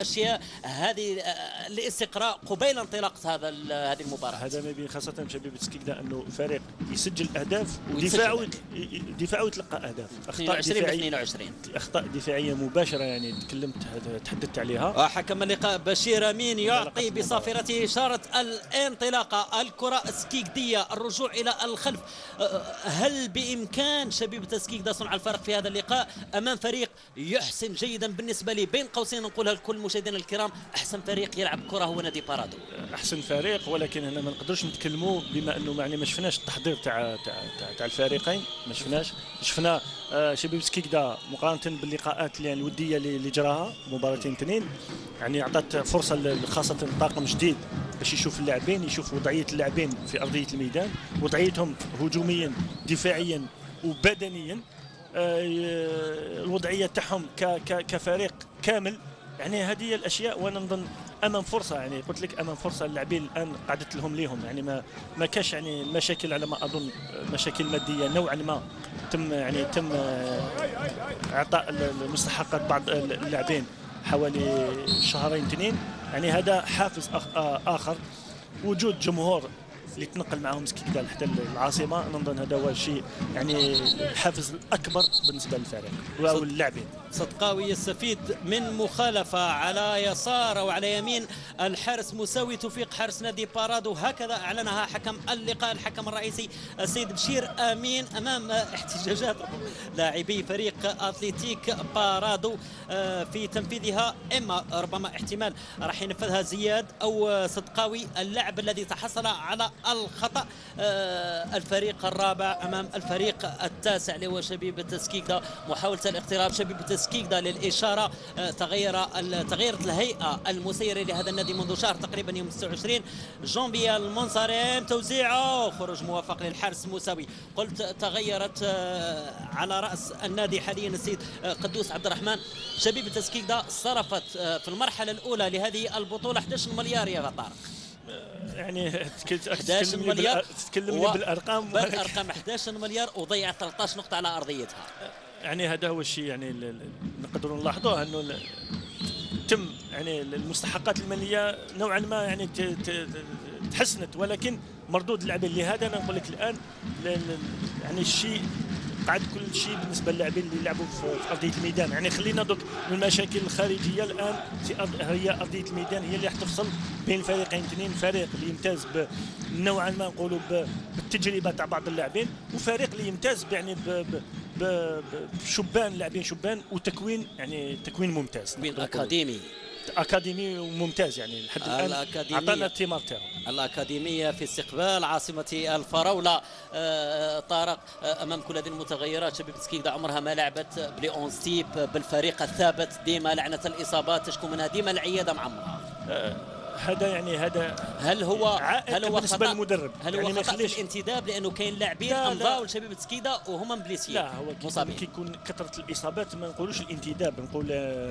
اشياء هذه الاستقراء قبيل انطلاقه هذه المباراه. هذا ما بين خاصه شبيبه تسكيكدا انه فريق يسجل اهداف ودفاعه يتلقى اهداف. 22 ب 22 اخطاء دفاعيه مباشره يعني تحدثت عليها. حكم اللقاء بشير امين يعطي بصافرته اشاره الانطلاقه. الكره سكيكديه الرجوع الى الخلف. هل بامكان شبيبه تسكيكدا صنع الفرق في هذا اللقاء امام فريق يحسن جيدا بالنسبه لي؟ بين قوسين نقولها لكل مشاهدينا الكرام، احسن فريق يلعب كره هو نادي بارادو. احسن فريق، ولكن هنا ما نقدرش نتكلموا بما انه يعني ما شفناش التحضير تاع الفريقين. ما شفنا شبيبه تسكيكدا مقارنه باللقاءات يعني الوديه اللي جراها مباراتين اثنين، يعني اعطت فرصه خاصه طاقم جديد باش يشوف اللاعبين، يشوف وضعيه اللاعبين في ارضيه الميدان، وضعيتهم هجوميا دفاعيا وبدنيا، الوضعيه تاعهم كفريق كامل. يعني هذه الاشياء، وانا نظن امام فرصه، يعني قلت لك امام فرصه اللاعبين الان قعدت لهم يعني ما كاش يعني مشاكل، على ما اظن مشاكل ماديه نوعا ما تم اعطاء المستحقات بعض اللاعبين حوالي شهرين اثنين. يعني هذا حافز اخر، وجود جمهور اللي تنقل معهم سكيكدا حتى العاصمه، نظن هذا هو الشيء يعني الحافز الاكبر بالنسبه للفريق واللاعبين. صدقاوي يستفيد من مخالفه على يسار او على يمين الحارس مساوي توفيق حارس نادي بارادو، هكذا اعلنها حكم اللقاء الحكم الرئيسي السيد بشير امين امام احتجاجات لاعبي فريق اتلتيك بارادو في تنفيذها. اما ربما احتمال راح ينفذها زياد او صدقاوي اللاعب الذي تحصل على الخطا. الفريق الرابع امام الفريق التاسع اللي هو شبيبه تسكيكدا. محاوله الاقتراب شبيبه تسكيكدا للاشاره. تغيرت الهيئه المسيره لهذا النادي منذ شهر تقريبا يوم 26 جانفي المنصرم. توزيعه خروج موفق للحارس المساوي. قلت تغيرت على راس النادي حاليا السيد قدوس عبد الرحمن. شبيبه تسكيكدا صرفت في المرحله الاولى لهذه البطوله 11 مليار يا طارق. يعني 11 مليار تكلمني بالارقام 11 مليار وضيع 13 نقطه على ارضيتها. يعني هذا هو الشيء يعني نقدروا نلاحظوه، انه تم يعني المستحقات الماليه نوعا ما يعني تحسنت، ولكن مردود اللاعبين. لهذا انا نقول لك الان يعني الشيء قعد كل شيء بالنسبه للاعبين اللي يلعبوا في ارضيه الميدان. يعني خلينا دوك من المشاكل الخارجيه الان هي ارضيه الميدان هي اللي راح تفصل بين الفريقين اثنين. فريق اللي يمتاز نوعا ما نقولوا بالتجربه تاع بعض اللاعبين، وفريق اللي يمتاز يعني بشبان لاعبين شبان وتكوين يعني تكوين ممتاز اكاديمي وممتاز. يعني لحد الان اعطانا الثمار تاعو. الاكاديميه في استقبال عاصمه الفراوله. طارق امام كل هذه المتغيرات شبيبه تسكيكدا عمرها ما لعبت بلي اون ستيب بالفريق الثابت، ديما لعنه الاصابات تشكو منها، ديما العياده معمرها. هل هو بالنسبه للمدرب؟ هل هو يعني خطأ في الانتداب لانه كاين لاعبين امضاو لشبيبه تسكيكدا وهم مبليسيين؟ لا، هو مصابين. كيكون كثره الاصابات ما نقولوش الانتداب،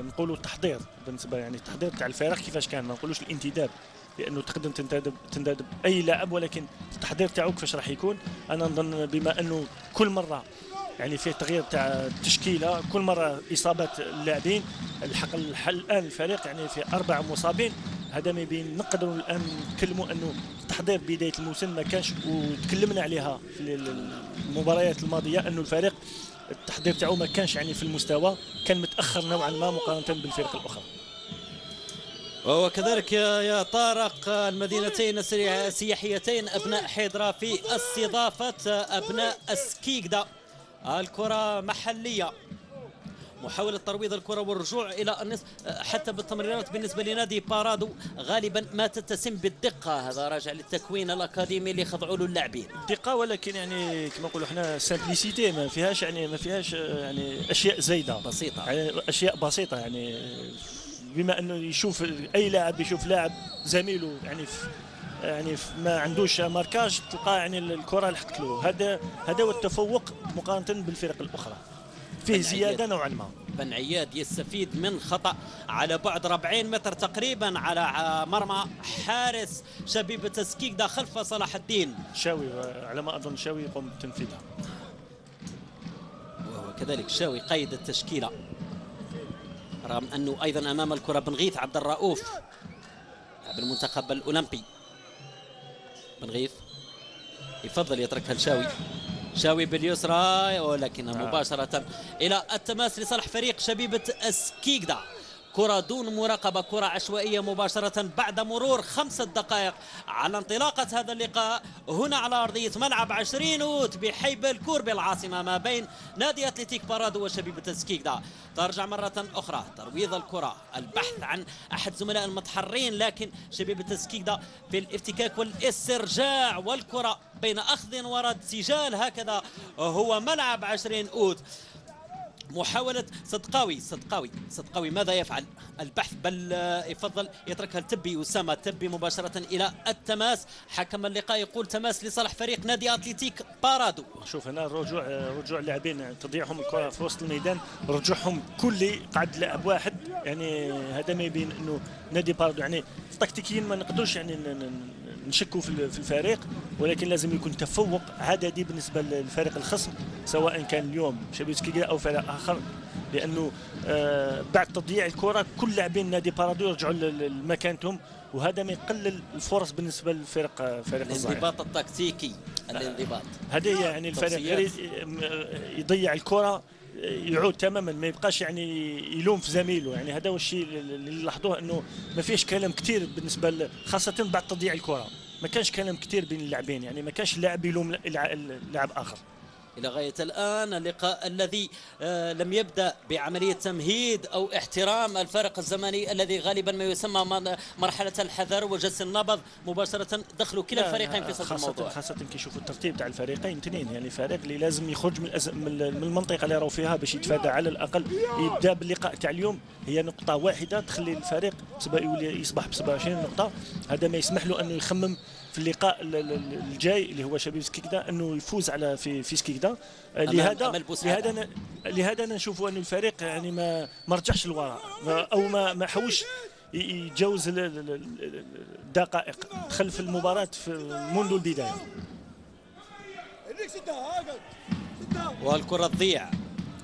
نقولوا التحضير. بالنسبه يعني التحضير تاع الفريق كيفاش كان، ما نقولوش الانتداب، لانه تقدم تنتدب اي لاعب، ولكن التحضير تاعو كيفاش راح يكون. انا نظن بما انه كل مره يعني فيه تغيير تاع التشكيله، كل مره اصابات اللاعبين. الان الفريق يعني في 4 مصابين. هذا ما يبين نقدروا الان نتكلموا انه تحضير بدايه الموسم ما كانش، وتكلمنا عليها في المباريات الماضيه انه الفريق التحضير تاعو ما كانش يعني في المستوى، كان متاخر نوعا ما مقارنه بالفرق الاخرى. وكذلك يا طارق المدينتين السياحيتين ابناء حيدرا في استضافه ابناء سكيكدا. الكره محليه، محاولة ترويض الكرة والرجوع إلى النصف. حتى بالتمريرات بالنسبة لنادي بارادو غالبا ما تتسم بالدقة، هذا راجع للتكوين الأكاديمي اللي خضعوا له اللاعبين. دقة، ولكن يعني كما نقولوا احنا سامبليسيتي، ما فيهاش يعني أشياء زايدة بسيطة، يعني أشياء بسيطة. يعني بما أنه يشوف أي لاعب يشوف لاعب زميله يعني ما عندوش ماركاج، تلقى يعني الكرة لحقت له. هذا هو التفوق مقارنة بالفرق الأخرى، فيه زياده نوعا ما. بن عياد يستفيد من خطا على بعد 40 متر تقريبا على مرمى حارس شبيبه تسكيكدا خلف صلاح الدين شاوي، على ما اظن شاوي يقوم بتنفيذها، وهو كذلك شاوي قيد التشكيله. رغم أنه أيضا أمام الكرة بن غيث عبد الرؤوف لاعب المنتخب الأولمبي. بن غيث يفضل يتركها لشاوي، شاوي باليسرى ولكن مباشرة إلى التماس لصالح فريق شبيبة سكيكدا. كرة دون مراقبة، كرة عشوائية مباشرة بعد مرور 5 دقائق على انطلاقة هذا اللقاء هنا على أرضية ملعب 20 أوت بحي بالكور بالعاصمة ما بين نادي أتلتيك بارادو وشبيبة سكيكدا. ترجع مرة أخرى ترويض الكرة، البحث عن أحد زملاء المتحرين، لكن شبيبة سكيكدا في الافتكاك والاسترجاع، والكرة بين أخذ ورد سجال. هكذا هو ملعب 20 أوت. محاولة صدقاوي ماذا يفعل؟ البحث، بل يفضل يتركها لتبي أسامة. تبي مباشرة إلى التماس. حكم اللقاء يقول تماس لصالح فريق نادي أتلتيك بارادو. شوف هنا رجوع لاعبين، تضيعهم الكرة في وسط الميدان، رجوعهم كلي قعد لاعب واحد، يعني هذا ما يبين انه نادي بارادو يعني تكتيكيا ما نقدرش يعني نشكوا في الفريق، ولكن لازم يكون تفوق عددي بالنسبه للفريق الخصم سواء كان اليوم شبيبة سكيكدا او فريق اخر، لانه بعد تضييع الكره كل لاعبين نادي بارادو يرجعوا لمكانتهم، وهذا ما يقلل الفرص بالنسبه للفريق الانضباط التكتيكي. الانضباط هذه يعني الفريق يضيع الكره يعود تماما، ما يبقاش يعني يلوم في زميله. يعني هذا هو الشيء اللي لاحظوه، انه ما فيش كلام كثير بالنسبه خاصه بعد تضييع الكره، ما كانش كلام كثير بين اللاعبين، يعني ما كانش لاعب يلوم لاعب اخر. إلى غاية الآن اللقاء الذي لم يبدأ بعملية تمهيد أو احترام الفارق الزمني الذي غالبا ما يسمى مرحلة الحذر وجس النبض، مباشرة دخلوا كلا الفريقين في صدر الموضوع. خاصة كيشوفوا الترتيب تاع الفريقين اثنين، يعني فريق اللي لازم يخرج من المنطقة اللي راهو فيها باش يتفادى على الأقل يبدأ باللقاء تاع اليوم هي نقطة واحدة تخلي الفريق يصبح ب 27 نقطة. هذا ما يسمح له أنه يخمم في اللقاء الجاي اللي هو شبيبة سكيكدا انه يفوز على في سكيكدا. لهذا نشوفوا ان الفريق يعني ما رجعش للوراء او ما حاولش يتجاوز الدقائق، دخل في المباراة منذ البداية. والكرة تضيع،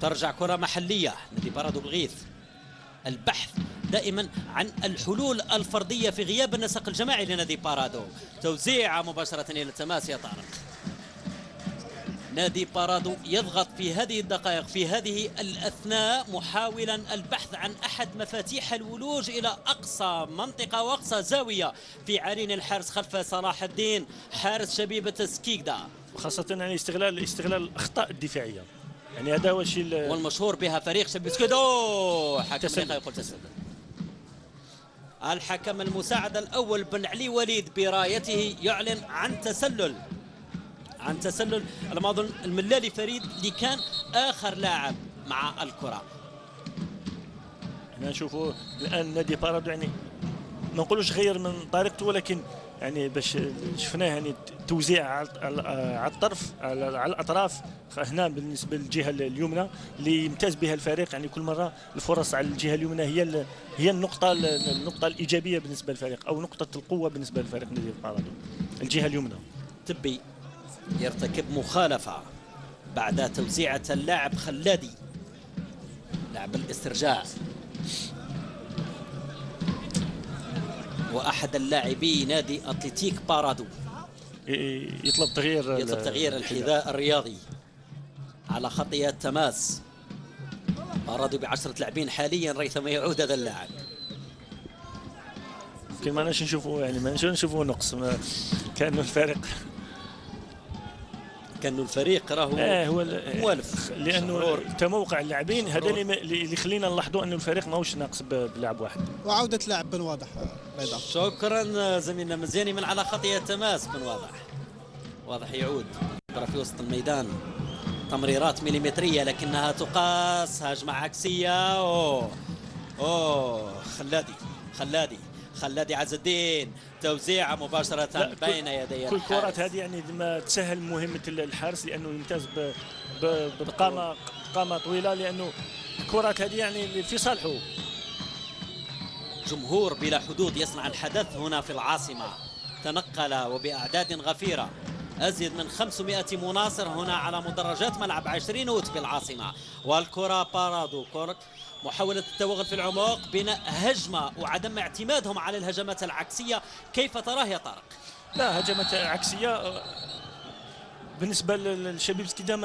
ترجع كرة محلية نادي بارادو بغيث. البحث دائما عن الحلول الفردية في غياب النسق الجماعي لنادي بارادو. توزيع مباشرة إلى التماس يا طارق. نادي بارادو يضغط في هذه الدقائق في هذه الأثناء محاولا البحث عن أحد مفاتيح الولوج إلى أقصى منطقة وأقصى زاوية في عرين الحارس خلف صلاح الدين حارس شبيبة سكيكدا، خاصة يعني استغلال الأخطاء الدفاعية، يعني هذا هو الشيء والمشهور بها فريق شبيبة سكيكدا. حكم اللقاء يقول تسلل. الحكم المساعد الأول بن علي وليد برايته يعلن عن تسلل على ما أظن الملالي فريد اللي كان آخر لاعب مع الكرة. احنا نشوفوا الآن نادي بارادو يعني ما نقولوش غير من طريقته، ولكن يعني باش شفناه يعني توزيع على الطرف على الأطراف هنا بالنسبة للجهة اليمنى اللي يمتاز بها الفريق. يعني كل مرة الفرص على الجهة اليمنى هي النقطة الإيجابية بالنسبة للفريق أو نقطة القوة بالنسبة للفريق نادي بارادو، الجهة اليمنى. تبي يرتكب مخالفة بعد توزيعة اللاعب خلادي لاعب الاسترجاع وأحد اللاعبي نادي أتلتيك بارادو، يطلب تغيير الحذاء الرياضي على خطية تماس. بارادو ب10 لاعبين حاليا ريثما يعود هذا اللاعب. ما نشوفوا يعني ما نشوفوا نقص، كأنه الفريق راهو هو موالف، لانه تموقع اللاعبين هذا اللي خلينا نلاحظوا انه الفريق ماهوش ناقص بلاعب واحد. وعوده لاعب بن واضح بيضاء. شكرا زميلنا مزياني من على خطيه تماس. بن واضح يعود في وسط الميدان، تمريرات مليمتريه لكنها تقاس، هجمه عكسيه. خلادي عز الدين، توزيعه مباشرة بين يدي كل كرات هذه يعني ما تسهل مهمة الحارس لأنه يمتاز بقامة طويلة، لأنه الكرات هذه يعني في صالحه. جمهور بلا حدود يصنع الحدث هنا في العاصمة، تنقل وبأعداد غفيرة أزيد من 500 مناصر هنا على مدرجات ملعب 20 أوت بالعاصمة. والكرة بارادو، كرة محاولة التوغل في العمق، بناء هجمة وعدم اعتمادهم على الهجمات العكسية. كيف تراه يا طارق؟ لا، هجمات عكسية بالنسبة للشبيب سكيدا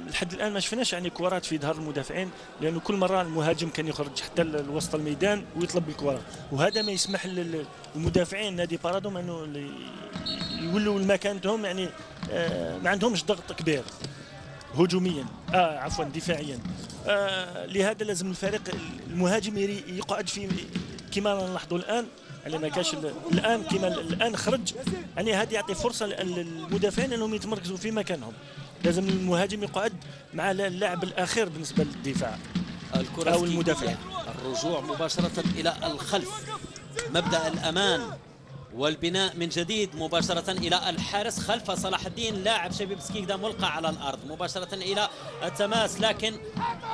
لحد الآن ما شفناش يعني كرات في ظهر المدافعين، لأنه كل مرة المهاجم كان يخرج حتى لوسط الميدان ويطلب الكرة، وهذا ما يسمح للمدافعين نادي بارادو أنه يولوا المكانتهم، يعني ما عندهمش ضغط كبير هجوميا عفوا دفاعيا. لهذا لازم الفريق المهاجم يقعد في كما نلاحظوا الآن، يعني ما كاش الان كما الان خرج، يعني هذا يعطي فرصه للمدافعين انهم يتمركزوا في مكانهم. لازم المهاجم يقعد مع اللاعب الاخير بالنسبه للدفاع الكرة او المدافع. الرجوع مباشره الى الخلف، مبدا الامان والبناء من جديد مباشره الى الحارس خلف صلاح الدين. لاعب شبيب سكيدا ملقى على الارض مباشره الى التماس، لكن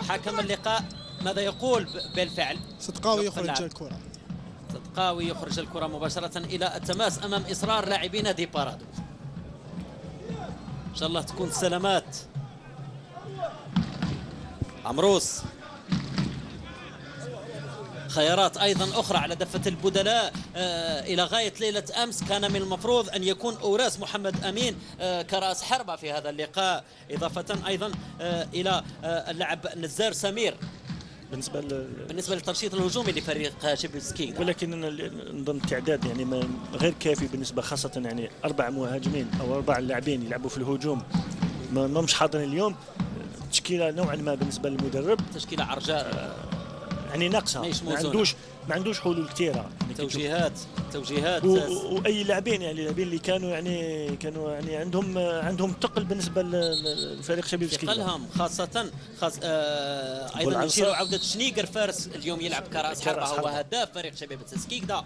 حكم اللقاء ماذا يقول بالفعل؟ صدقاوي يخرج الكرة. صدقاوي يخرج الكرة مباشرة إلى التماس أمام إصرار لاعبي نادي بارادو. إن شاء الله تكون سلامات. عمروس، خيارات أيضا أخرى على دفة البدلاء إلى غاية ليلة أمس كان من المفروض أن يكون أوراس محمد أمين كرأس حربة في هذا اللقاء، إضافة أيضا إلى اللاعب نزار سمير بالنسبه للترشيط الهجومي لفريق شبيب سكيدا. ولكن نظن التعداد يعني غير كافي بالنسبه، خاصه يعني 4 مهاجمين او 4 لاعبين يلعبوا في الهجوم ما مش حاضرين اليوم. تشكيله نوعا ما بالنسبه للمدرب تشكيله عرجاء يعني ناقصه، ما عندوش حلول كثيره. توجيهات واي لاعبين، يعني اللاعبين اللي كانوا يعني عندهم ثقل بالنسبه لفريق شبيب سكيدا، ثقلهم خاصه ايضا نشير عوده شنيقر فارس اليوم يلعب كراس حربه، هو هداف فريق شبيب سكيدا.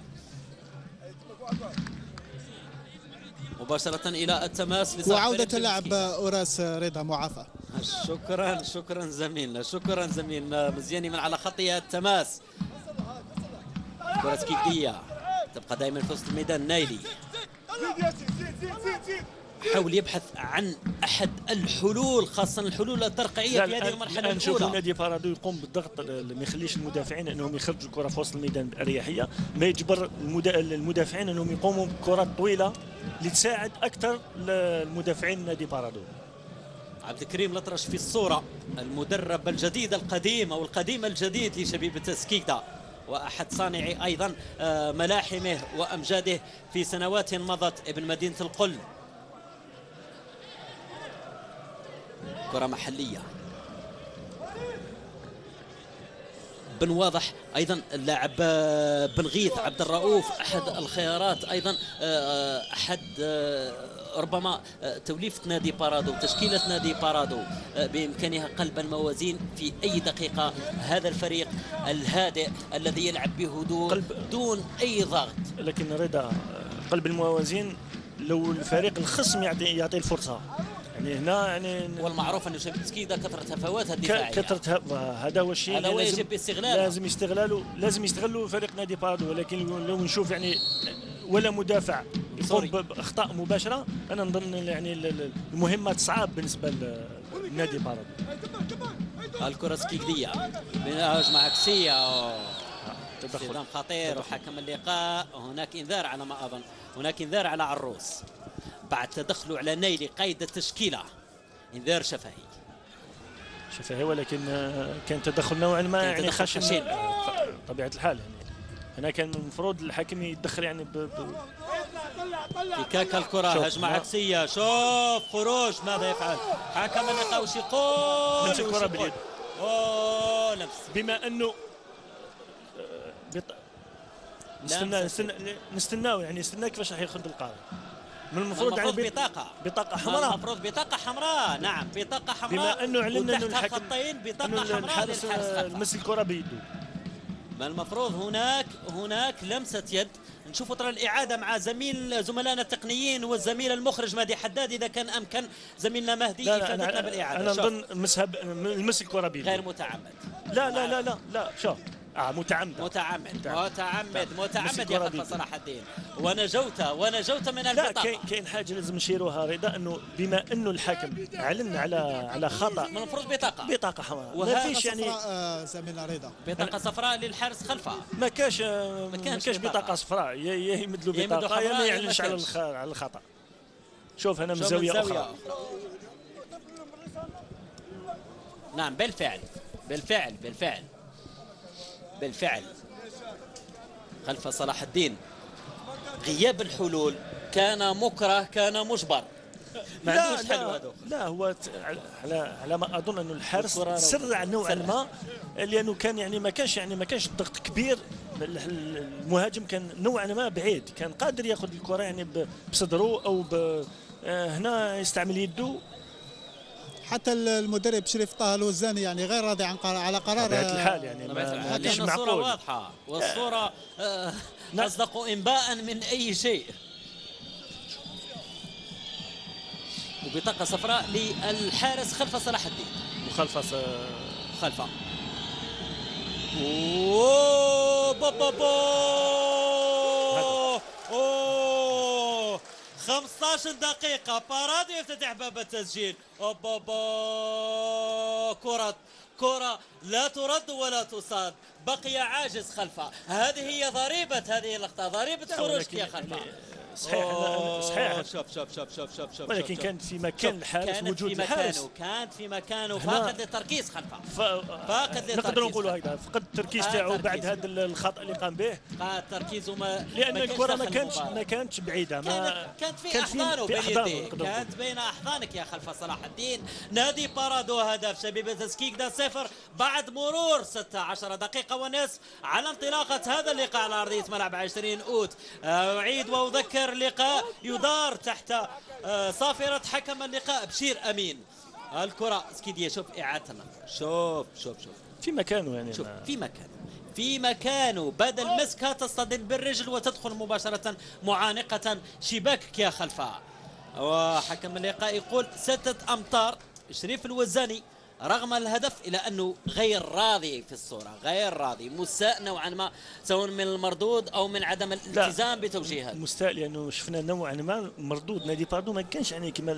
مباشره الى التماس وعوده اللاعب اوراس رضا معافى. شكرا زميلنا مزياني من على خطي التماس. كرة سكيكدية تبقى دائما في وسط الميدان. نايلي حاول يبحث عن احد الحلول، خاصه الحلول الترقيعيه في هذه المرحله الاولى. نشوف نادي بارادو يقوم بالضغط، ما يخليش المدافعين انهم يخرجوا الكره في وسط الميدان باريحيه، ما يجبر المدافعين انهم يقوموا بكرات طويله لتساعد اكثر المدافعين نادي بارادو. عبد الكريم الأطرش في الصورة، المدرب الجديد القديم أو القديم الجديد لشبيبة سكيدا، وأحد صانعي أيضا ملاحمه وأمجاده في سنوات مضت ابن مدينة القل. كرة محلية. بن واضح ايضا اللاعب بن غيث عبد الرؤوف احد الخيارات ايضا، احد ربما توليفة نادي بارادو، تشكيلة نادي بارادو بإمكانها قلب الموازين في أي دقيقة. هذا الفريق الهادئ الذي يلعب بهدوء دون أي ضغط. لكن رضا قلب الموازين لو الفريق الخصم يعطي الفرصة، يعني هنا يعني والمعروف أن شبيب سكيدا كثرة هفواتها الدفاعية، هذا هو الشيء هذا يجب استغلاله، لازم يستغلوا فريق نادي بارادو. ولكن لو نشوف يعني ولا مدافع يقوم باخطاء مباشره، انا نظن يعني المهمه صعاب بالنسبه لنادي بارادو. الكره سكيكديه من هجمه عكسيه، استخدام خطير وحكم اللقاء. هناك انذار على ما اظن، هناك انذار على عروس بعد تدخله على نايلي قيد التشكيله، انذار شفهي، ولكن كان تدخل نوعا ما يعني خشن طبيعه الحال. يعني هنا كان المفروض الحكم يتدخل يعني فكاك الكره. هجمه عكسيه، شوف خروج، ماذا يفعل حكم اللقاء؟ وش يقول؟ لمس الكره باليد. لمس. بما انه نستناو يعني نستنى كيفاش راح ياخذ القرار. من المفروض يعني بطاقة حمراء، المفروض بطاقة حمراء. نعم بطاقة حمراء، بما انه علمنا انه الحكم بطاقة حمراء للحارس لمس الكرة بيده. ما المفروض هناك لمسة يد. نشوف ترى الإعادة مع زملائنا التقنيين والزميل المخرج مهدي حداد إذا كان أمكن زميلنا مهدي يفادنا بالإعادة. أنا نظن مس الكرة بيده غير متعمد. لا شوف متعمد يا خلف صلاح الدين. ونجوت من البطاقة. لا كاين حاجه لازم نشيروها رضا، انه بما انه الحكم علن على خطا، من المفروض بطاقة حمراء، ما فيش يعني زميلنا رضا بطاقة صفراء للحارس خلفة. ما كاش بطاقه صفراء، يا يمد له بطاقه يا ما يعلنش على الخطا. شوف انا من زاويه اخرى. نعم بالفعل خلف صلاح الدين غياب الحلول كان مكره، كان مجبر، ما عندوش حل هذا. لا هو على ما اظن انه الحارس سرع نوعا ما، لانه كان يعني ما كانش الضغط كبير. المهاجم كان نوعا ما بعيد، كان قادر ياخذ الكره يعني بصدره او هنا يستعمل يده. حتى المدرب شريف طه الوزاني يعني غير راضي على قرار بطبيعة الحال، يعني لأن الصورة واضحة، والصورة أصدق إنباء من أي شيء. وبطاقة صفراء للحارس خلف صلاح الدين. مخالفة خلفه. 15 دقيقة بارادو يفتتح باب التسجيل. كرة لا ترد ولا تصاد، بقي عاجز خلفه. هذه هي ضريبة هذه اللقطة، ضريبة خروجك يا خلفه. صحيح. شوف ولكن كان في مكان الحارس، وجود الحارس كانت في مكانه، فاقد للتركيز خلفه. فاقد للتركيز، نقدروا نقولوا هكذا، فقد التركيز تاعو بعد هذا الخطا اللي قام به. فقد تركيزه لان الكره ما كانتش بعيده، كانت في احضانه بين يديه، كانت بين احضانك يا خلف صلاح الدين. نادي بارادو هدف شبيبة سكيكدا 0 بعد مرور 16 دقيقه ونصف على انطلاقه هذا اللقاء على ارضيه ملعب 20 اوت. اعيد واذكر، اللقاء يدار تحت صافرة حكم اللقاء بشير أمين. الكرة سكيدية، شوف إعادة النظر، شوف في مكانه، يعني شوف في مكانه بدل مسكها تصطدم بالرجل وتدخل مباشرة معانقة شباكك يا خلفها. وحكم اللقاء يقول 6 أمتار. شريف الوزاني رغم الهدف إلى أنه غير راضي في الصورة، غير راضي، مساء نوعا ما، سواء من المردود أو من عدم الالتزام بتوجيهات. مساء لأنه شفنا نوعا ما مردود نادي بارادو ما كانش يعني كما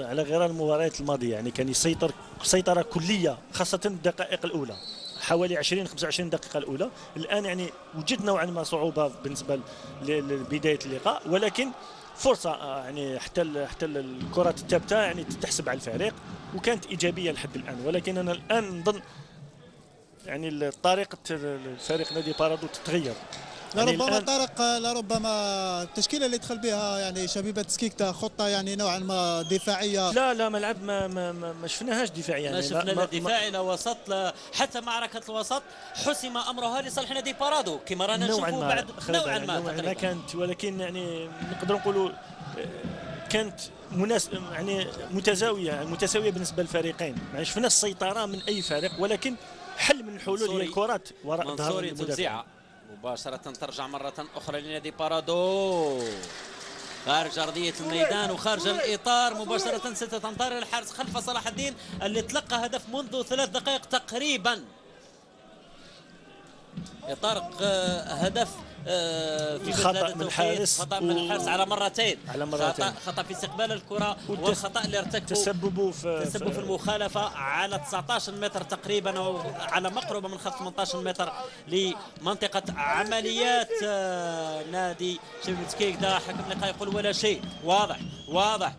على غير المباريات الماضية، يعني كان يسيطر سيطرة كلية خاصة الدقائق الأولى، حوالي 20-25 دقيقة الأولى. الآن يعني وجد نوعا ما صعوبة بالنسبة لبداية اللقاء، ولكن فرصة يعني حتى الكرات الثابتة يعني تحسب على الفريق، وكانت إيجابية لحد الآن. ولكن أنا الآن نظن يعني طريقة الفريق نادي بارادو تتغير. لربما طارق، لربما التشكيله اللي دخل بها يعني شبيبة سكيكدا خطه يعني نوعا ما دفاعيه. لا ملعب ما شفناهاش دفاعي، يعني ما شفنا لا دفاعي لا وسط، لا حتى معركه الوسط حسم امرها لصالح نادي بارادو كما رانا نشوفوا بعد نوعا ما كانت، ولكن يعني نقدر نقولوا كانت يعني متساويه بالنسبه للفريقين. ما شفناش السيطره من اي فريق، ولكن حل من الحلول هي الكرات وراء ظهر المدافع. مباشرة ترجع مرة أخرى لنادي بارادو خارج أرضية الميدان وخارج الإطار، مباشرة 6 أمتار للحارس خلف صلاح الدين اللي تلقى هدف منذ 3 دقائق تقريبا. طارق هدف في خطأ من الحارس، على مرتين خطأ في استقبال الكرة، والخطأ اللي ارتكبه تسببوا في المخالفة على 19 متر تقريبا، أو على مقربة من خط 18 متر لمنطقة عمليات نادي شبيبة سكيكدا. حكم اللقاء يقول ولا شيء، واضح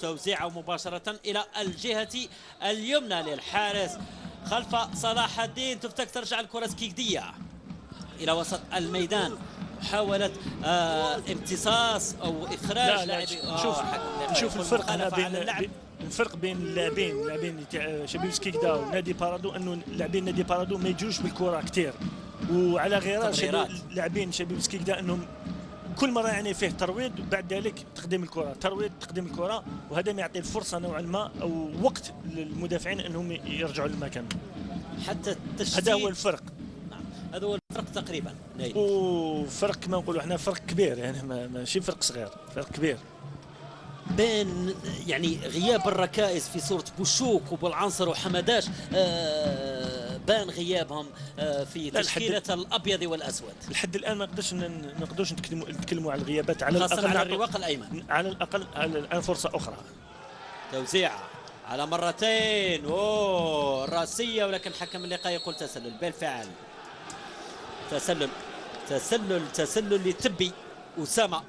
توزيعه مباشرة إلى الجهة اليمنى للحارس خلف صلاح الدين. تفتك ترجع الكرة سكيكدية إلى وسط الميدان، محاولة امتصاص أو إخراج لاعب. نشوف الفرق هنا بين اللاعبين تاع شبيبة سكيكدا ونادي بارادو، انه لاعبين نادي بارادو ما يجوش بالكرة كثير، وعلى غير لاعبين شبيبة سكيكدا انهم كل مره يعني فيه ترويض وبعد ذلك تقديم الكره، وهذا ما يعطي الفرصه نوعا ما او وقت للمدافعين انهم يرجعوا للمكان. حتى التشتيت هذا هو الفرق. هذا هو الفرق تقريبا، وفرق كما نقولوا احنا فرق كبير، يعني ماشي فرق صغير، فرق كبير بين يعني غياب الركائز في صورة بوشوك وبالعنصر وحمداش. بان غيابهم في تشكيله الابيض والاسود. لحد الان ما نقدرش نتكلموا على الغيابات، على الاقل على الرواق الايمن، على الاقل الان فرصه اخرى. توزيعه على مرتين، الراسيه، ولكن حكم اللقاء يقول تسلل. بالفعل تسلل لتبي أسامة،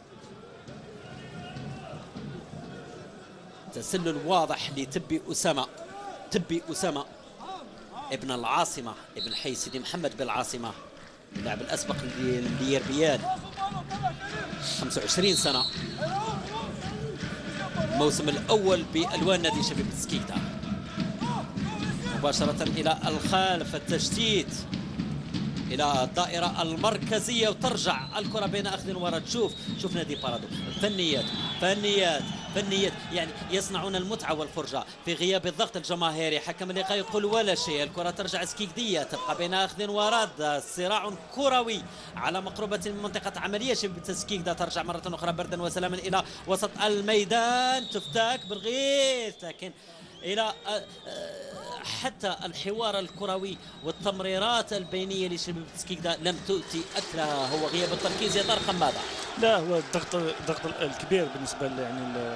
تسلل واضح لتبي أسامة. تبي أسامة ابن العاصمة، ابن حي سيدي محمد بالعاصمة، اللاعب الأسبق ليربيال، 25 سنة، الموسم الأول بألوان نادي شبيبة سكيكدا. مباشرة إلى الخلف، التشتيت إلى الدائرة المركزية، وترجع الكرة بين أخذ ورد. شوف نادي بارادو، فنيات يعني يصنعون المتعة والفرجة في غياب الضغط الجماهيري. حكم اللقاء يقول ولا شيء، الكرة ترجع سكيكدية، تبقى بين أخذ ورد، صراع كروي على مقربة من منطقة عملية شبيبة سكيكدا. ترجع مرة أخرى بردا وسلاما إلى وسط الميدان، تفتك بالغيث، لكن إلى حتى الحوار الكروي والتمريرات البينية لشبيبة سكيكدا لم تؤتي أكلها. هو غياب التركيز يا طارق ماذا؟ لا، هو الضغط الكبير بالنسبة يعني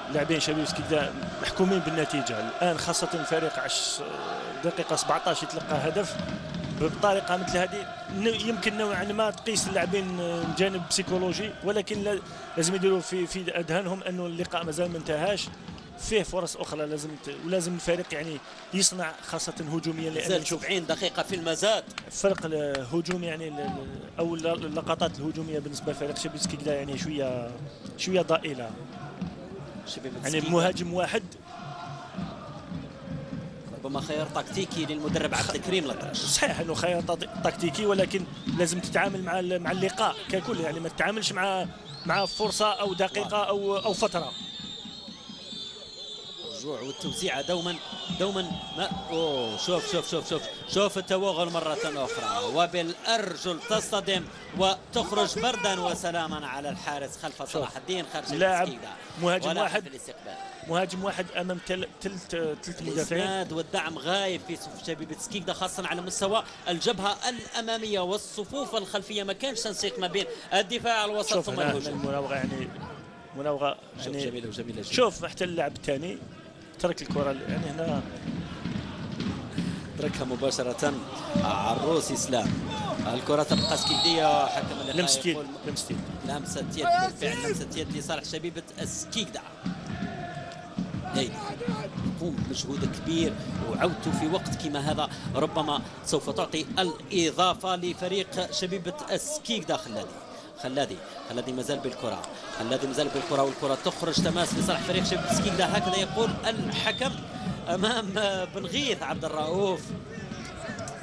اللاعبين شبيبة سكيكدا محكومين بالنتيجة الآن، خاصة الفريق 10 دقيقة 17 يتلقى هدف بطريقة مثل هذه. يمكن نوعا ما تقيس اللاعبين من جانب بسيكولوجي، ولكن لازم يديروا في أذهانهم أنه اللقاء مازال ما انتهاش، فيه فرص اخرى ولازم الفريق يعني يصنع، خاصه هجوميا، لان نشوف 70 دقيقه في المزاد. فرق الهجوم يعني او اللقطات الهجوميه بالنسبه لفريق شبيبة سكيكدا يعني شويه ضئيله. يعني مهاجم واحد، ربما خيار تكتيكي للمدرب عبد الكريم لطرش. صحيح انه خيار تكتيكي، ولكن لازم تتعامل مع اللقاء ككل، يعني ما تتعاملش مع فرصه او دقيقه او فتره. الرجوع والتوزيعه دوما ما شوف التوغل مره اخرى، وبالارجل تصطدم وتخرج بردا وسلاما على الحارس خلف صلاح الدين خارج السكيكدا. مهاجم واحد امام ثلث مدافعين. الاسناد والدعم غايب في صفوف شبيبة سكيكدا، خاصه على مستوى الجبهه الاماميه والصفوف الخلفيه. ما كانش تنسيق ما بين الدفاع الوسط ثم الهجوم. المراوغه يعني جميله. شوف حتى اللاعب الثاني ترك الكره، يعني هنا تركها مباشره عروس اسلام. الكره تبقى سكيكديه. حكم اللقاء لمسة يد بالفعل، لمسه يد لصالح شبيبة سكيكدا. يقوم بمجهود كبير، وعودته في وقت كما هذا ربما سوف تعطي الإضافة لفريق شبيبة سكيكدا. خلادي مازال بالكرة، والكرة تخرج تماس لصالح فريق شبيبة سكيكدا. هكذا يقول الحكم أمام بن غيث عبد الرؤوف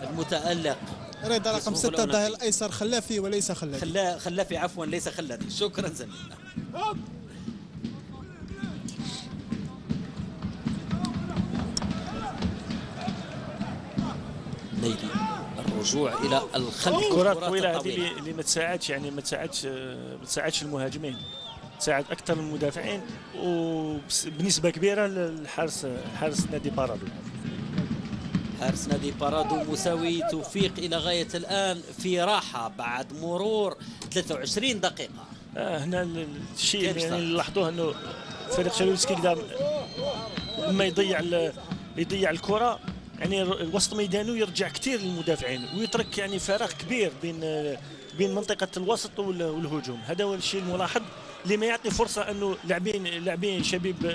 المتألق. رضا رقم 6 الظهير الأيسر خلافي وليس خلادي. خلافي عفوا، ليس خلادي. شكرا زميلنا. ليلي الرجوع الى الخلف. الكره الطويله هذه اللي ما تساعدش المهاجمين، تساعد اكثر من المدافعين، وبنسبه كبيره حارس نادي بارادو. حارس نادي بارادو مساوي توفيق الى غايه الان في راحه بعد مرور 23 دقيقه. هنا الشيء يعني اللي لاحظوه انه فريق شبيبة سكيكدا لما يضيع الكره، يعني وسط ميدانه يرجع كثير للمدافعين، ويترك يعني فراغ كبير بين منطقه الوسط والهجوم. هذا هو الشيء الملاحظ اللي ما يعطي فرصه انه لاعبين شبيب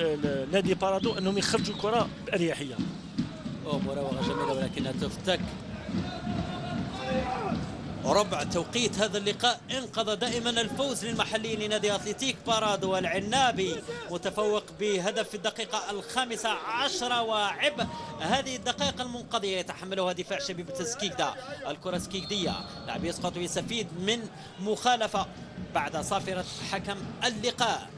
نادي بارادو انهم يخرجوا الكره باريحيه. مراوغه جميله ولكنها تفتك. ربع توقيت هذا اللقاء انقذ دائما الفوز للمحليين لنادي أتلتيك بارادو. العنابي متفوق بهدف في الدقيقة 15، وعبء هذه الدقائق المنقضية يتحملها دفاع شبيبة سكيكدا. الكرة سكيكدية، لاعب يسقط ويستفيد من مخالفة بعد صافرة حكم اللقاء.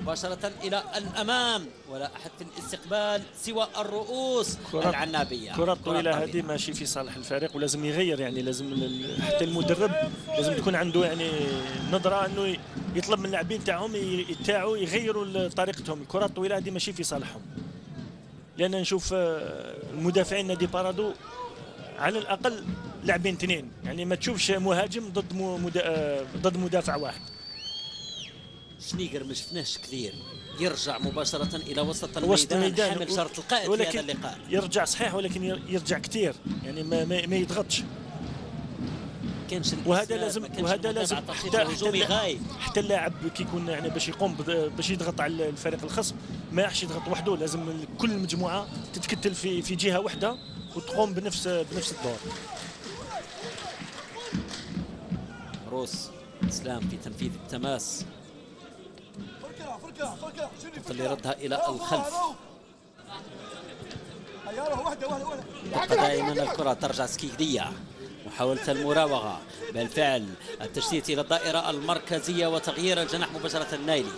مباشرة إلى الأمام، ولا أحد في الاستقبال سوى الرؤوس العنابية. كرة طويلة هذه ماشي في صالح الفريق، ولازم يغير، يعني لازم حتى المدرب لازم تكون عنده يعني نظرة أنه يطلب من اللاعبين تاعهم يغيروا طريقتهم. الكرة الطويلة هذه ماشي في صالحهم، لان نشوف المدافعين نادي بارادو على الاقل لاعبين اثنين، يعني ما تشوفش مهاجم ضد مدافع واحد. شنيقر ما شفناهش كثير، يرجع مباشرة إلى وسط الميدان حامل شرط القائد في هذا اللقاء. يرجع صحيح ولكن يرجع كثير، يعني ما يضغطش. وهذا لازم حتى اللاعب كي يكون يعني باش يقوم باش يضغط على الفريق الخصم ما يحش يضغط وحده، لازم كل المجموعة تتكتل في جهة واحدة وتقوم بنفس الدور. روس اسلام في تنفيذ التماس اللي يردها الى الخلف. دائما الكرة ترجع سكيكدية، محاولة المراوغة بالفعل، التشتيت الى الدائرة المركزية وتغيير الجناح مباشرة. النايلي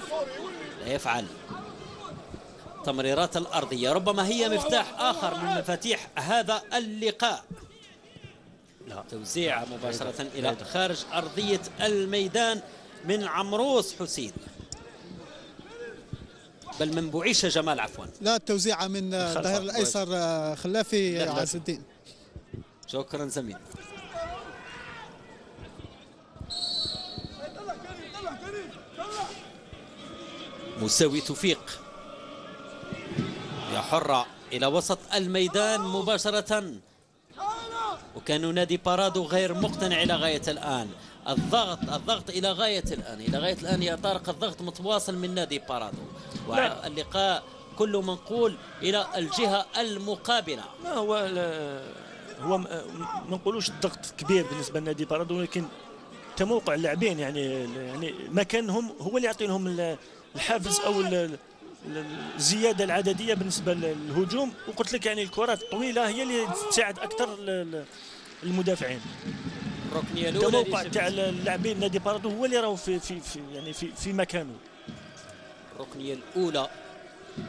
لا يفعل. تمريرات الأرضية ربما هي مفتاح آخر من مفاتيح هذا اللقاء. توزيع مباشرة إلى خارج أرضية الميدان من عمروس حسين، بل من بوعيشة جمال عفوا. لا، التوزيعة من الظهير الأيسر خلافي عز الدين. شكرا زميل. مساوي توفيق يا حرة إلى وسط الميدان مباشرة، وكان نادي بارادو غير مقتنع إلى غاية الآن. الضغط إلى غاية الآن يا طارق، الضغط متواصل من نادي بارادو، واللقاء كله منقول إلى الجهة المقابلة. لا هو ما نقولوش الضغط كبير بالنسبة لنادي بارادو، ولكن تموقع اللاعبين يعني مكانهم هو اللي يعطي لهم الحافز أو الزياده العدديه بالنسبه للهجوم. وقلت لك يعني الكرات الطويله هي اللي تساعد اكثر المدافعين. الركنيه الاولى التوقع تاع اللاعبين نادي بارادو هو اللي راهو في مكانه. الركنيه الاولى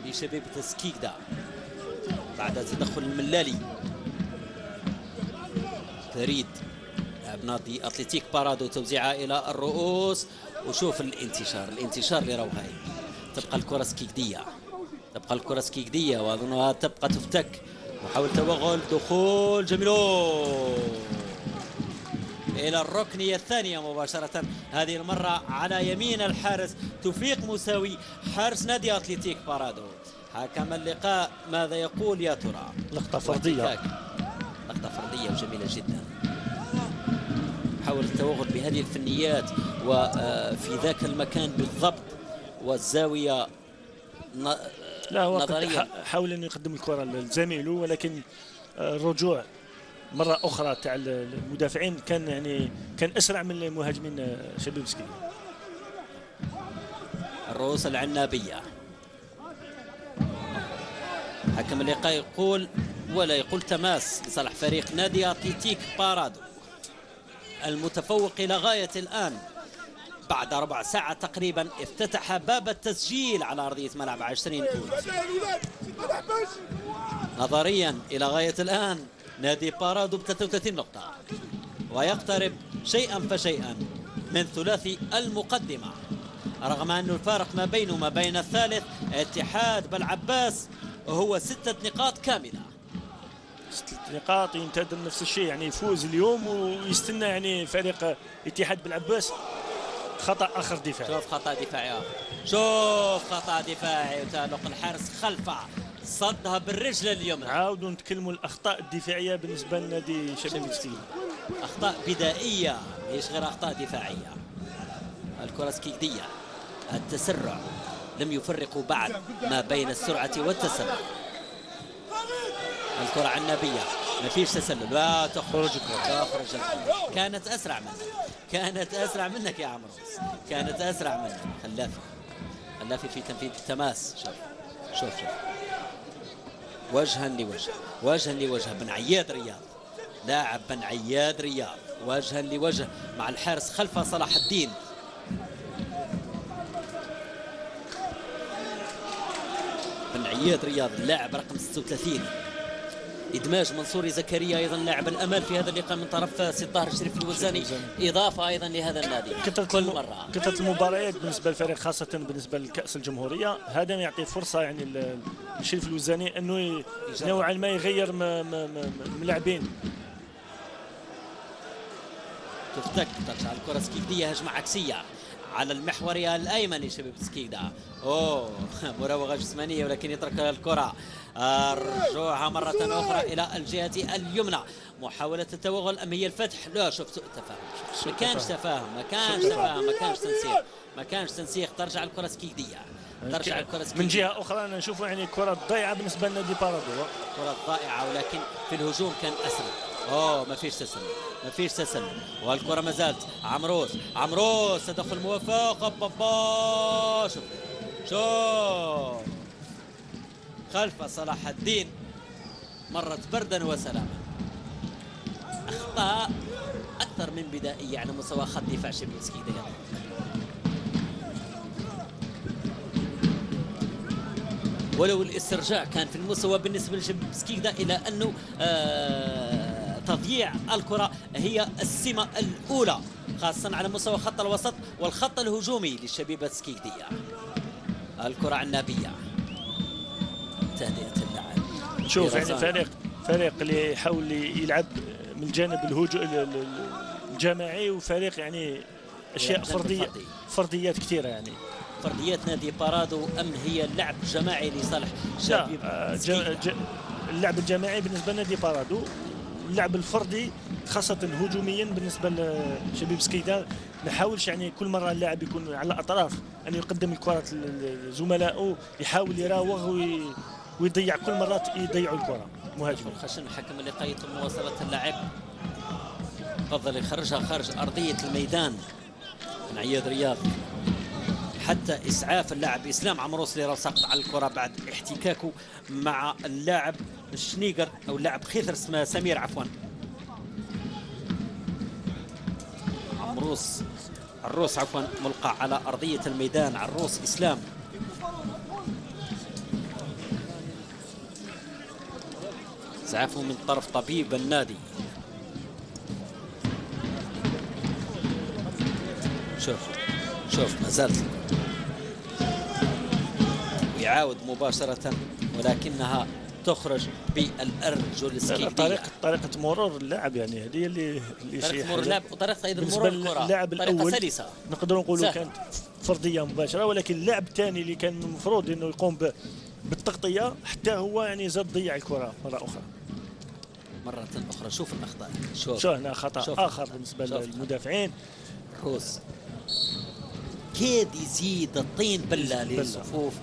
لشبيبه سكيكدا بعد تدخل الملالي. فريد لاعب نادي اتلتيك بارادو، توزيعها الى الرؤوس، وشوف الانتشار اللي راهو هاي. تبقى الكرة سكيكدية وأظنها تبقى تفتك. محاولة توغل، دخول جميل إلى الركنية الثانية مباشرة، هذه المرة على يمين الحارس توفيق مساوي حارس نادي أتلتيك بارادو. حكم اللقاء ماذا يقول يا ترى؟ لقطة فردية جميلة جدا. حاول التوغل بهذه الفنيات وفي ذاك المكان بالضبط، والزاوية لا هو حاول انه يقدم الكرة لزميله، ولكن الرجوع مرة أخرى تاع المدافعين كان أسرع من المهاجمين شبيب سكي. الرؤوس العنابية. حكم اللقاء يقول تماس لصالح فريق نادي أتلتيك بارادو المتفوق إلى غاية الآن. بعد ربع ساعة تقريبا افتتح باب التسجيل على أرضية ملعب 20 أوت. نظريا إلى غاية الآن نادي بارادو ب 33 نقطة، ويقترب شيئا فشيئا من ثلاثي المقدمة، رغم أن الفارق ما بينه وما بين الثالث اتحاد بالعباس هو 6 نقاط كاملة. 6 نقاط ينتظر نفس الشيء، يعني يفوز اليوم ويستنى يعني فريق اتحاد بالعباس خطأ آخر دفاعي. شوف خطأ دفاعي وتألق الحارس خلفه، صدها بالرجل اليمنى. عاودوا نتكلموا الأخطاء الدفاعية بالنسبة لنادي شبيب مسكين، أخطاء بدائية مش غير أخطاء دفاعية. الكرة سكيكدية، التسرع، لم يفرقوا بعد ما بين السرعة والتسرع. الكرة عنابية، ما فيش تسلل، لا تخرج كانت أسرع منك يا عمروس، كانت أسرع منك. خلافي في تنفيذ التماس. شوف وجها لوجه بن عياد رياض، لاعب بن عياد رياض وجها لوجه مع الحارس خلفه صلاح الدين. بن عياد رياض اللاعب رقم 36 ادماج منصوري زكريا ايضا لاعب الامال في هذا اللقاء من طرف سي طاهر الشريف الوزاني، اضافه ايضا لهذا النادي. كثرة المباريات بالنسبه للفريق خاصه بالنسبه لكاس الجمهوريه، هذا يعطي فرصه يعني للشريف الوزاني انه نوعا ما يغير ملاعبين. تفتك ترجع الكره سكيكديه، هجمه عكسيه على المحور الايمن لشباب سكيكدا. مراوغه جسمانيه ولكن يترك الكره، رجوعها مره اخرى الى الجهه اليمنى، محاوله التوغل ام هي الفتح؟ لا، شفت تفاهم، ما كانش تفاهم، ما كانش تنسيق. ترجع الكره سكيكديه، من جهه اخرى انا نشوف يعني كره ضيعه بالنسبه لنادي بارادو، كره ضائعه ولكن في الهجوم كان اسرع. ما فيش تسلل والكره ما زالت عمروس تدخل موفق. شوف خلف صلاح الدين، مرت بردا وسلاما. اخطاء اكثر من بدائيه على مستوى خط دفاع شباب سكيكدا. ولو الاسترجاع كان في المستوى بالنسبه لشباب سكيكدا، الى انه تضييع الكرة هي السمة الأولى خاصة على مستوى خط الوسط والخط الهجومي للشبيبة سكيكدية. الكرة عنابية، تهدئة اللاعب. شوف يعني فريق اللي يحاول يلعب من الجانب الجماعي، وفريق يعني أشياء فرديات كثيرة. يعني فرديات نادي بارادو أم هي لعب جماعي لصالح شبيبة سكيكدية؟ اللعب الجماعي بالنسبة لنادي بارادو، اللعب الفردي خاصة هجوميا بالنسبة لشبيب سكيكدا. ما نحاولش يعني كل مرة اللاعب يكون على الأطراف أن يقدم الكرة لزملائه، يحاول يراوغ ويضيع كل مرات يضيعوا الكرة مهاجم. الخشن الحكم اللي قيد مواصلة اللاعب، فضل يخرجها خارج أرضية الميدان من عياد رياض، حتى إسعاف اللاعب إسلام عمروس اللي سقط على الكرة بعد احتكاكه مع اللاعب شنيقر أو اللاعب خيثر سمير عفوا. عروس ملقى على أرضية الميدان، عروس إسلام. إسعافه من طرف طبيب النادي. شوف ما زالت يعاود مباشرة ولكنها تخرج بالأرجل السكيكدية. طريقة مرور اللاعب يعني هذه اللي طريقة مرور اللاعب وطريقة أيضا مرور الكرة. اللاعب الأول سلسة نقدروا نقولوا كانت فردية مباشرة، ولكن اللاعب الثاني اللي كان المفروض انه يقوم بالتغطية حتى هو يعني زاد ضيع الكرة مرة أخرى. شوف الأخطاء، شوف هنا خطأ آخر بالنسبة للمدافعين. روس كاد يزيد الطين بلة لصفوف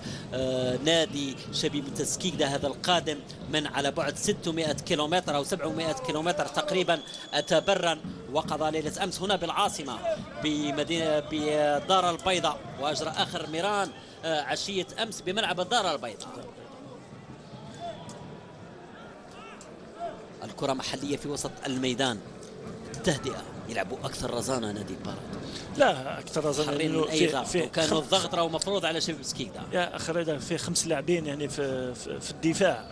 نادي شبيبة سكيكدا، هذا القادم من على بعد 600 كيلومتر أو 700 كيلومتر تقريبا تبرا، وقضى ليلة أمس هنا بالعاصمة بدار البيضاء، وأجرى آخر ميران عشية أمس بملعب الدار البيضاء. الكرة محلية في وسط الميدان، التهدئة، يلعبوا أكثر رزانة نادي بارادو. لا أكثر رزانة كانوا الضغط راهو مفروض على شبيبة سكيكدا. يا أخي هذا في 5 لاعبين يعني في الدفاع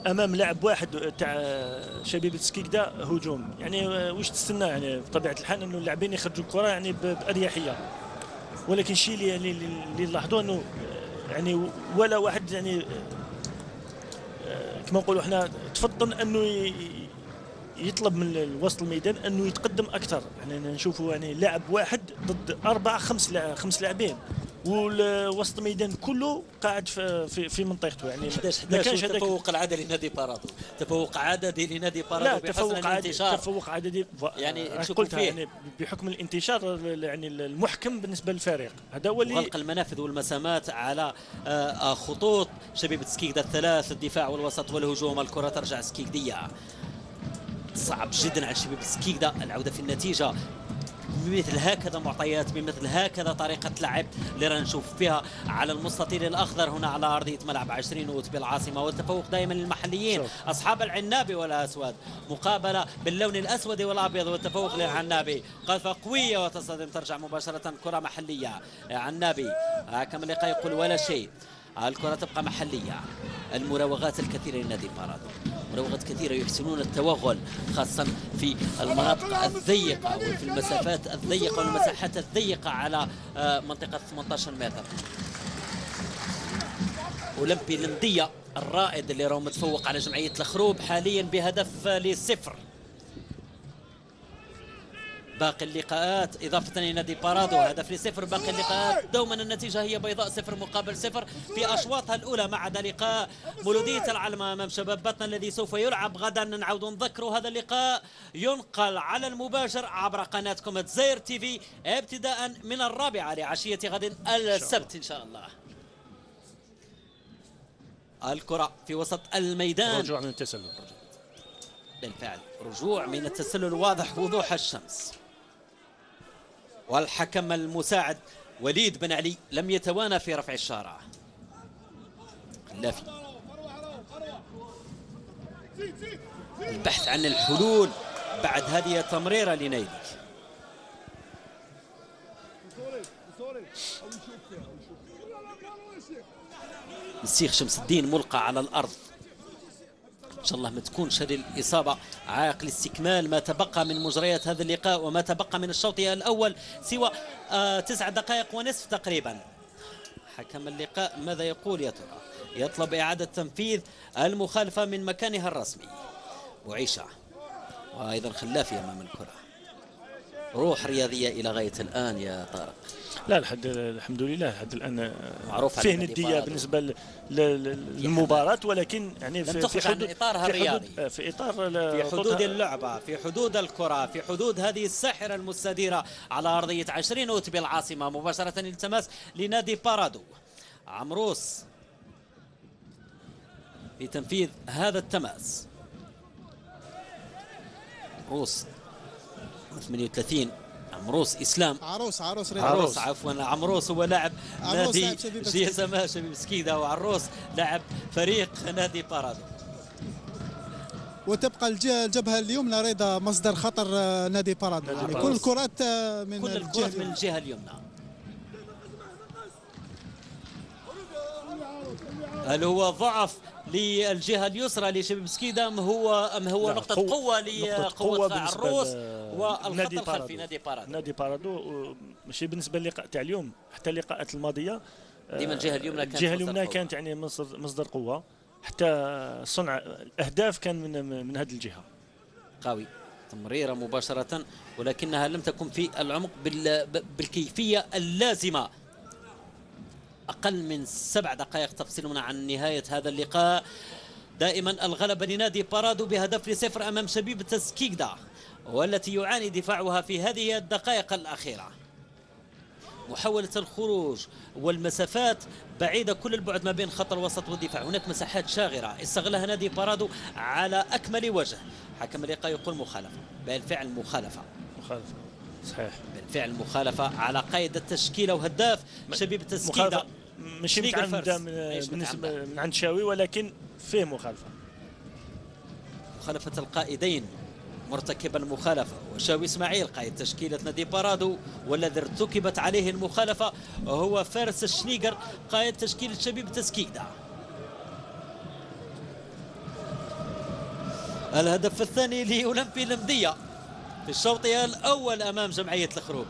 أمام لاعب واحد تاع شبيبة سكيكدا هجوم، يعني واش تستنى؟ يعني بطبيعة الحال أنه اللاعبين يخرجوا الكرة يعني بأريحية، ولكن الشيء اللي نلاحظوه أنه يعني ولا واحد يعني كما نقولوا احنا تفضل انه يطلب من وسط الميدان انه يتقدم اكثر. يعني نشوفوا يعني لاعب واحد ضد 5 لاعبين، والوسط الميدان كله قاعد في منطقته. يعني ما كانش تفوق العددي لنادي بارادو، تفوق عددي لنادي بارادو بحسن الانتشار. تفوق عددي يعني قلتها يعني بحكم الانتشار يعني المحكم بالنسبه للفريق، هذا هو اللي غلق المنافذ والمسامات على خطوط شبيبة سكيكدا الثلاث، الدفاع والوسط والهجوم. الكره ترجع سكيكديه، صعب جدا على شبيبة سكيكدا العوده في النتيجه بمثل هكذا معطيات، بمثل هكذا طريقة لعب اللي رانا نشوف فيها على المستطيل الأخضر هنا على أرضية ملعب 20 أوت بالعاصمة. والتفوق دائما للمحليين أصحاب العنابي والأسود، مقابلة باللون الأسود والأبيض، والتفوق للعنابي. قذفة قوية وتصدم، ترجع مباشرة كرة محلية. عنابي كما اللقاء يقول ولا شيء، الكرة تبقى محلية. المراوغات الكثيرة لنادي بارادو. مراوغات كثيرة يحسنون التوغل خاصة في المناطق الضيقة وفي المسافات الضيقة والمساحات الضيقة على منطقة 18 متر. أولمبي المدية الرائد اللي راهو متفوق على جمعية الخروب حاليا بهدف ل0. باقي اللقاءات إضافة لنادي بارادو هدف ل0. باقي اللقاءات دوما النتيجة هي بيضاء 0 مقابل 0 في أشواطها الأولى، ما عدا لقاء مولودية العلمة أمام شباب بطن الذي سوف يلعب غدا. نعود نذكروا هذا اللقاء ينقل على المباشر عبر قناتكم الجزائر تي في ابتداء من 4 لعشية غد السبت إن شاء الله. الكرة في وسط الميدان، رجوع من التسلل. بالفعل رجوع من التسلل واضح وضوح الشمس. والحكم المساعد وليد بن علي لم يتوانى في رفع الشارع. خلافي البحث عن الحلول بعد هذه التمريرة لنايدي. الشيخ شمس الدين ملقى على الأرض. إن شاء الله ما تكونش هذه الإصابة عائق لاستكمال ما تبقى من مجريات هذا اللقاء وما تبقى من الشوط الأول سوى 9 دقائق ونصف تقريبا. حكم اللقاء ماذا يقول يا ترى؟ يطلب إعادة تنفيذ المخالفة من مكانها الرسمي. وعيشة وأيضا خلافي أمام الكرة. روح رياضية إلى غاية الآن يا طارق. لا الحمد لله لحد الان معروف فيه نديه بالنسبه للمباراه، ولكن يعني في حدود اطارها الرياضي، في اطار في حدود اللعبه، في حدود الكره، في حدود هذه الساحره المستديره على ارضيه 20 أوت بالعاصمه. مباشره التماس لنادي بارادو. عمروس في تنفيذ هذا التماس. عمروس 38 عمروس اسلام عروس عفوا عمروس هو لاعب نادي جيزما شبيب سكيدا، وعروس لاعب فريق نادي بارادو. وتبقى الجبهه اليمنى رضا مصدر خطر نادي بارادو، يعني كل الكرات من الجهه اليمنى. هل هو ضعف للجهه اليسرى لشبيب سكيدا ام هو نقطه قوه لقوه عروس والخط الخلفي نادي بارادو؟ نادي بارادو ماشي بالنسبه للقاء تاع اليوم، حتى اللقاءات الماضيه ديما الجهه اليمنى كانت يعني مصدر قوه، حتى صنع الاهداف كان من هذه الجهه. قوي تمريره مباشره ولكنها لم تكن في العمق بالكيفيه اللازمه. أقل من 7 دقائق تفصلنا عن نهاية هذا اللقاء. دائما الغلبة لنادي بارادو بهدف ل0 أمام شبيبة سكيدا، والتي يعاني دفاعها في هذه الدقائق الأخيرة. محاولة الخروج والمسافات بعيدة كل البعد ما بين خط الوسط والدفاع. هناك مساحات شاغرة استغلها نادي بارادو على أكمل وجه. حكم اللقاء يقول مخالفة. بالفعل مخالفة صحيح، بالفعل مخالفة على قيد التشكيلة وهداف شبيبة سكيدا. مش متعمدة من عند شاوي، ولكن فيه مخالفة القائدين مرتكب المخالفة وشاوي اسماعيل قائد تشكيلة نادي بارادو، والذي ارتكبت عليه المخالفة هو فارس الشنيقر قائد تشكيلة شبيبة سكيدا. الهدف الثاني لأولمبي المدية في الشوط الأول أمام جمعية الخروب.